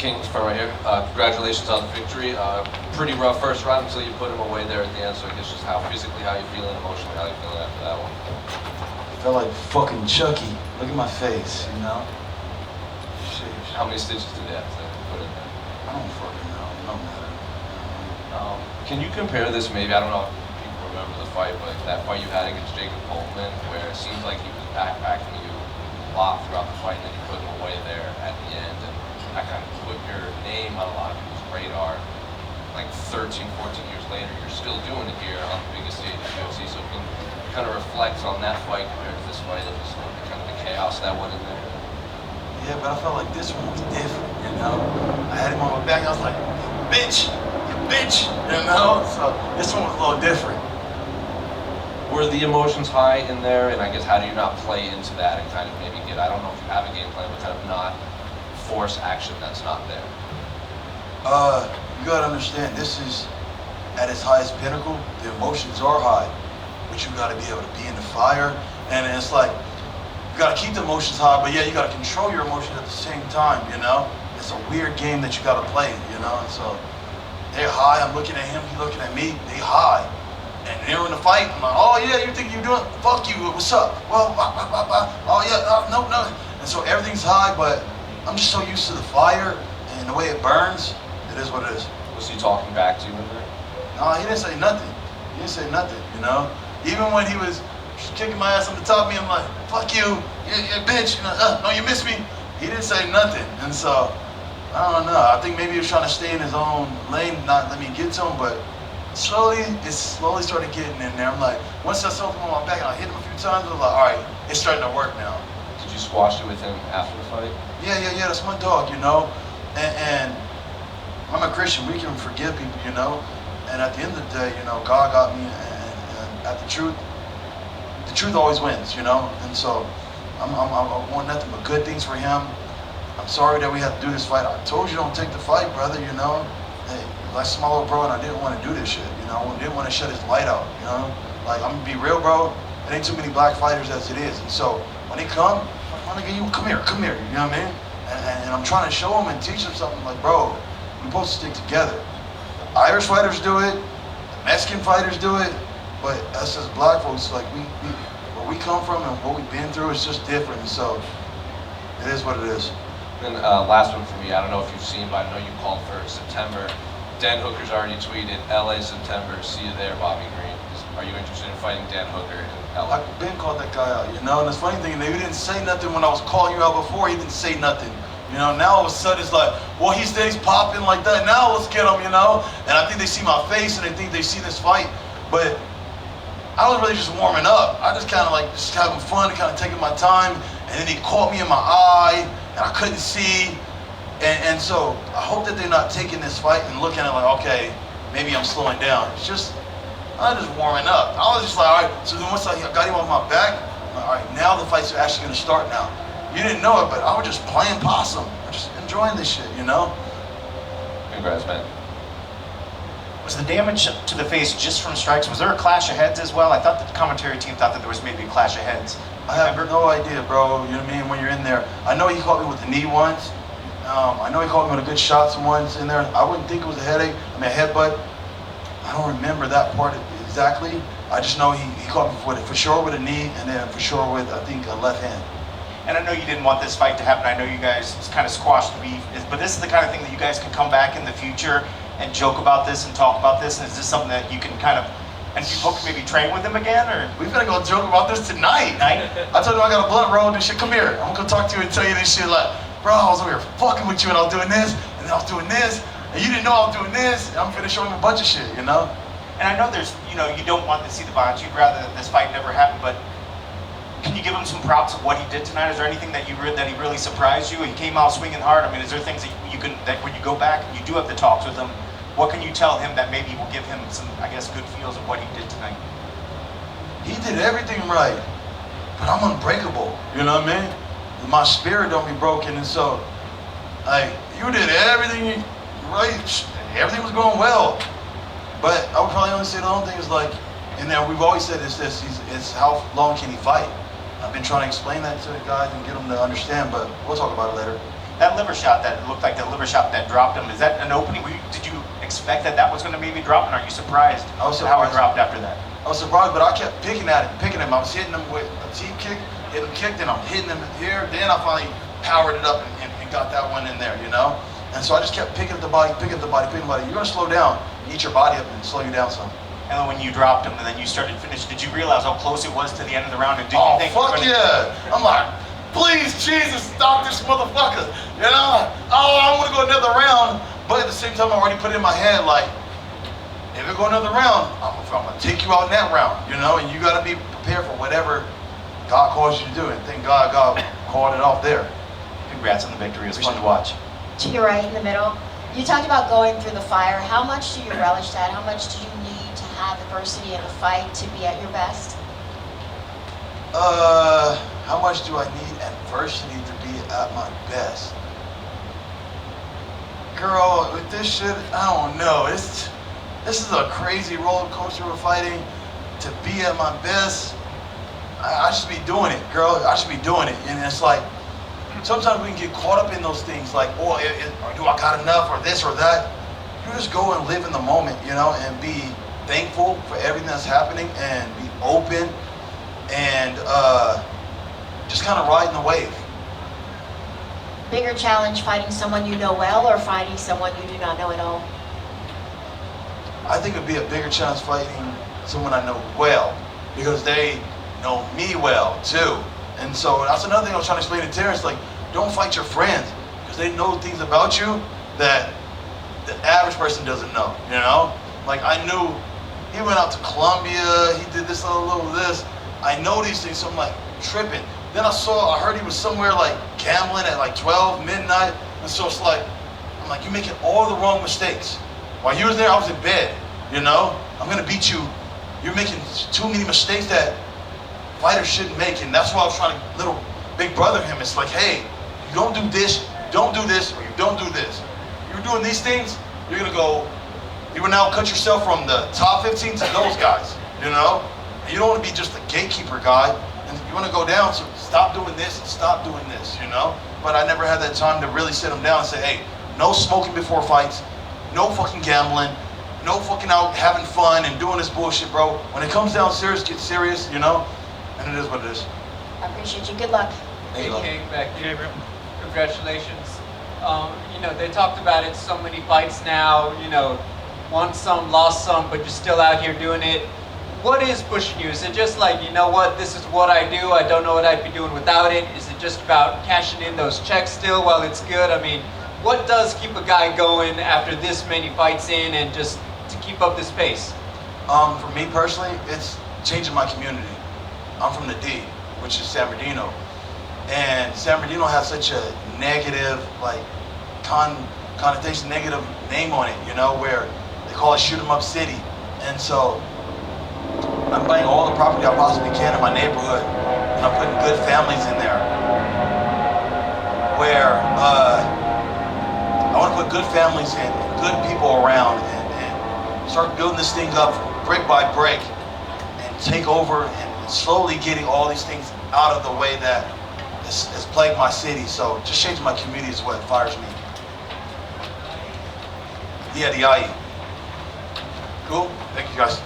King's from right here. Congratulations on the victory. Pretty rough first round until you put him away there at the end. So I guess just how physically, how you feeling, emotionally, how you feeling after that one? I felt like fucking Chucky. Look at my face, you know? Sheesh. How many stitches did they have to put in there? I don't fucking know. It don't matter. Can you compare this maybe, I don't know if people remember the fight, but that fight you had against Jacob Coleman where it seemed like he was backpacking you a lot throughout the fight and then you put him away there at the end, and that kind of put your name on a lot of people's radar. Like 13, 14 years later, you're still doing it here on the biggest stage of UFC, so can you kind of reflect on that fight compared to this fight and just like kind of the chaos that went in there? Yeah, but I felt like this one was different, you know? I had him on my back, I was like, bitch, you know? So this one was a little different. Were the emotions high in there, and I guess how do you not play into that and kind of maybe get, I don't know if you have a game plan, but kind of not force action that's not there? You gotta understand, this is at its highest pinnacle. The emotions are high, but you gotta be able to be in the fire. And it's like, you gotta keep the emotions high, but yeah, you gotta control your emotions at the same time, you know? It's a weird game that you gotta play, you know? And so, they're high, I'm looking at him, he's looking at me, they high. And they're in the fight, I'm like, oh yeah, you think you're doing, fuck you, what's up? Well, oh yeah, no. And so everything's high, but I'm just so used to the fire and the way it burns, it is what it is. Was he talking back to you in there? No, he didn't say nothing. He didn't say nothing, you know? Even when he was kicking my ass on the top of me, I'm like, fuck you, you bitch, you know, no, you missed me. He didn't say nothing, and so, I don't know. I think maybe he was trying to stay in his own lane, not let me get to him, but it slowly started getting in there. I'm like, once I saw him on my back and I hit him a few times, I was like, all right, it's starting to work now. Did you squash it with him after the fight? Yeah, that's my dog, you know? And I'm a Christian, we can forgive people, you know? And at the end of the day, you know, God got me, and at the truth always wins, you know? And so, I want nothing but good things for him. I'm sorry that we had to do this fight. I told you don't take the fight, brother, you know? Hey, like my little bro, and I didn't want to do this shit, you know? I didn't want to shut his light out, you know? Like, I'm gonna be real, bro. There ain't too many black fighters as it is. And so, when they come, I'm like, you come here, you know what I mean? And I'm trying to show them and teach them something like, bro, we're supposed to stick together. The Irish fighters do it, the Mexican fighters do it, but us as black folks, like, where we come from and what we've been through is just different. And so, it is what it is. Then last one for me, I don't know if you've seen, but I know you called for September. Dan Hooker's already tweeted, LA September, see you there, Bobby Green. Are you interested in fighting Dan Hooker in LA? I've been called that guy out, you know, and the funny thing, he didn't say nothing when I was calling you out before, he didn't say nothing. You know, now all of a sudden it's like, well, he's popping like that, now let's get him, you know? And I think they see my face and they think they see this fight, but I was really just warming up. I just kind of like, just having fun, kind of taking my time, and then he caught me in my eye, and I couldn't see. And so I hope that they're not taking this fight and looking at it like, okay, maybe I'm slowing down. It's just, I'm just warming up. I was just like, all right, so then once I got him on my back, I'm like, all right, now the fights are actually gonna start now. You didn't know it, but I was just playing possum. I'm just enjoying this shit, you know? Congrats, man. Was the damage to the face just from strikes? Was there a clash of heads as well? I thought the commentary team thought that there was maybe a clash of heads. I have no idea, bro. You know what I mean? When you're in there, I know he caught me with the knee once. I know he caught me with a good shots once in there. I wouldn't think it was a headache. I mean, a headbutt. I don't remember that part exactly. I just know he caught me for sure with a knee, and then for sure with, I think, a left hand. And I know you didn't want this fight to happen. I know you guys kind of squashed the beef, but this is the kind of thing that you guys can come back in the future and joke about this and talk about this. And is this something that you can kind of, and you hope to maybe train with him again, or? We've got to go joke about this tonight. I told him I got a blunt roll and shit. Come here. I'm gonna talk to you and tell you this shit like, bro, I was over here fucking with you and I was doing this, and then I was doing this, and you didn't know I was doing this, and I'm gonna show him a bunch of shit, you know? And I know there's, you know, you don't want to see the violence. You'd rather that this fight never happened, but can you give him some props of what he did tonight? Is there anything that he really surprised you? He came out swinging hard. I mean, is there things that you can, that when you go back and you do have the talks with him, what can you tell him that maybe will give him some, I guess, good feels of what he did tonight? He did everything right, but I'm unbreakable, you know what I mean? My spirit don't be broken, and so, like, you did everything right, everything was going well. But I would probably only say the only thing is like, and then we've always said is this, is how long can he fight? I've been trying to explain that to the guys and get them to understand, but we'll talk about it later. That liver shot that looked like the liver shot that dropped him, is that an opening? Did you expect that was going to maybe drop, and are you surprised I was at how it surprised. dropped after that? I was surprised, but I kept picking him. I was hitting him with a team kick, hitting him kick, then I'm hitting him here. Then I finally powered it up and got that one in there, you know? And so I just kept picking up the body. You're gonna slow down, eat your body up and slow you down some. And then when you dropped him and then you started finish, did you realize how close it was to the end of the round? And did Oh, you think fuck yeah. I'm like, please, Jesus, stop this motherfucker. You know? Oh, I want to go another round. But at the same time, I already put it in my head, like, if we go another round, I'm gonna take you out in that round, you know? And you gotta be prepared for whatever God calls you to do. And thank God, God called it off there. Congrats on the victory. It was fun to watch. To your right in the middle, you talked about going through the fire. How much do you relish that? How much do you need to have adversity in a fight to be at your best? How much do I need adversity to be at my best? Girl, with this shit, I don't know. This is a crazy roller coaster we're fighting. To be at my best, I should be doing it, girl. I should be doing it. And it's like, sometimes we can get caught up in those things like, oh, do I got enough or this or that? You just go and live in the moment, you know, and be thankful for everything that's happening and be open and just kind of riding the wave. Bigger challenge, fighting someone you know well or fighting someone you do not know at all? I think it'd be a bigger challenge fighting someone I know well because they know me well too. And so that's another thing I was trying to explain to Terrence, like, don't fight your friends because they know things about you that the average person doesn't know, you know? Like, I knew he went out to Colombia, he did this, a little this. I know these things, so I'm like tripping. Then I heard he was somewhere like gambling at like 12, midnight. And so it's like, I'm like, you're making all the wrong mistakes. While you was there, I was in bed, you know? I'm gonna beat you. You're making too many mistakes that fighters shouldn't make, and that's why I was trying to little big brother him. It's like, hey, you don't do this, don't do this, or you don't do this. You're doing these things, you're gonna go, you will now cut yourself from the top 15 to those guys, you know? And you don't wanna be just a gatekeeper guy, and you wanna go down, so stop doing this and stop doing this, you know? But I never had that time to really sit him down and say, hey, no smoking before fights, no fucking gambling, no fucking out having fun and doing this bullshit, bro. When it comes down serious, get serious, you know? And it is what it is. I appreciate you. Good luck. Thank you, Hey, King, back here. Congratulations. You know, they talked about it, so many fights now, you know, won some, lost some, but you're still out here doing it. What is pushing you? Is it just like, you know what, this is what I do, I don't know what I'd be doing without it? Is it just about cashing in those checks still while it's good? I mean, what does keep a guy going after this many fights in and just to keep up this pace? For me personally, it's changing my community. I'm from the D, which is San Bernardino. And San Bernardino has such a negative, like, connotation, negative name on it, you know, where they call it shoot 'em up city. And so I'm buying all the property I possibly can in my neighborhood, and I'm putting good families in there. Where I want to put good families in, and good people around, and start building this thing up brick by brick, and take over and slowly getting all these things out of the way that has plagued my city. So just changing my community is what fires me. Yeah, the IE. Cool? Thank you guys.